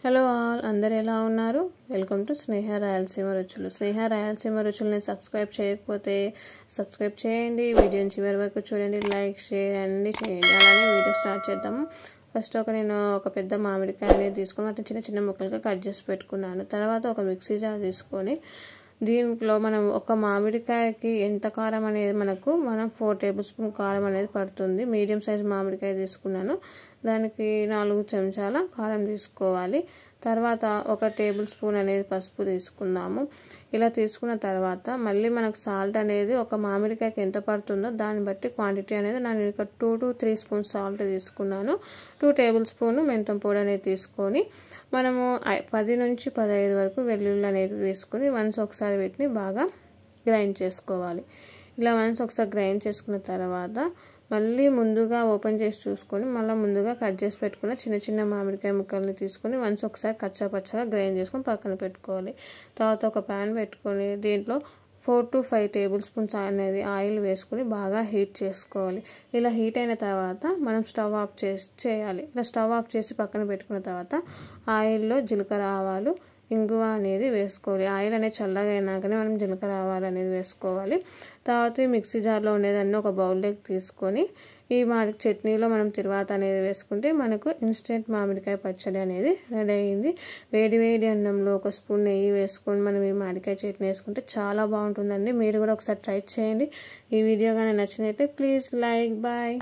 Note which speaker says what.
Speaker 1: Hello all, అందరు ఎలా ఉన్నారు? వెల్కమ్ టు స్నేహ రాయలసీమ రుచులు. స్నేహ రాయలసీమ రుచులని సబ్స్క్రైబ్ చేయకపోతే సబ్స్క్రైబ్ చేయండి. వీడియోని చివరి వరకు చూడండి, లైక్ షేర్ అన్నీ చేయండి. అలానే వీడియో స్టార్ట్ చేద్దాము. ఫస్ట్ నేను ఒక పెద్ద మామిడికాయ అనేది తీసుకొని వాటిని చిన్న చిన్న ముక్కలుగా కట్ చేసి పెట్టుకున్నాను. తర్వాత ఒక మిక్సీ జార్ తీసుకొని దీంట్లో మనం ఒక మామిడికాయకి ఎంత కారం అనేది మనం 4 టేబుల్ స్పూన్ కారం అనేది పడుతుంది. మీడియం సైజ్ మామిడికాయ తీసుకున్నాను. దానికి 4 చెంచాల కారం తీసుకోవాలి. తర్వాత 1 టేబుల్ స్పూన్ అనేది పసుపు తీసుకుందాము. ఇలా తీసుకున్న తర్వాత మళ్ళీ మనకు సాల్ట్ అనేది ఒక మామిడికాయకి ఎంత పడుతుందో దాన్ని బట్టి క్వాంటిటీ అనేది నేను ఇక్కడ 2 to 3 స్పూన్స్ సాల్ట్ తీసుకున్నాను. 2 టేబుల్ స్పూన్ మెంతం పొడి అనేది తీసుకొని మనము 10 నుంచి 15 వరకు వెల్లుల్లి అనేది వేసుకొని వన్స్ ఒకసారి వీటిని బాగా గ్రైండ్ చేసుకోవాలి. ఇలా వన్స్ ఒకసారి గ్రైండ్ చేసుకున్న తర్వాత మళ్ళీ ముందుగా ఓపెన్ చేసి చూసుకొని మళ్ళీ ముందుగా కట్ చేసి పెట్టుకున్న చిన్న చిన్న మామిడికాయ ముక్కల్ని తీసుకొని వన్స్ ఒకసారి కచ్చా పచ్చగా గ్రైండ్ చేసుకొని పక్కన పెట్టుకోవాలి. తర్వాత ఒక ప్యాన్ పెట్టుకొని దీంట్లో 4 to 5 టేబుల్ స్పూన్స్ అనేది ఆయిల్ వేసుకొని బాగా హీట్ చేసుకోవాలి. ఇలా హీట్ అయిన తర్వాత మనం స్టవ్ ఆఫ్ చేయాలి. ఇలా స్టవ్ ఆఫ్ చేసి పక్కన పెట్టుకున్న తర్వాత ఆయిల్లో జీలకర్ర ఆవాలు ఇంగువ అనేది వేసుకోవాలి. ఆయిల్ అనేది చల్లగా అయినాకనే మనం జీలకర్ర ఆవాలు అనేది వేసుకోవాలి. తర్వాత మిక్సీ జార్లో ఉండేదాన్ని ఒక బౌల్లోకి తీసుకొని ఈ చట్నీలో మనం తిరువాత అనేది వేసుకుంటే మనకు ఇన్స్టెంట్ మామిడికాయ పచ్చడి అనేది రెడీ అయింది. వేడి వేడి అన్నంలో 1 స్పూన్ నెయ్యి వేసుకొని మనం ఈ మామిడికాయ చట్నీ వేసుకుంటే చాలా బాగుంటుందండి. మీరు కూడా ఒకసారి ట్రై చేయండి. ఈ వీడియో కానీ నచ్చినట్లయితే ప్లీజ్ లైక్ బాయ్.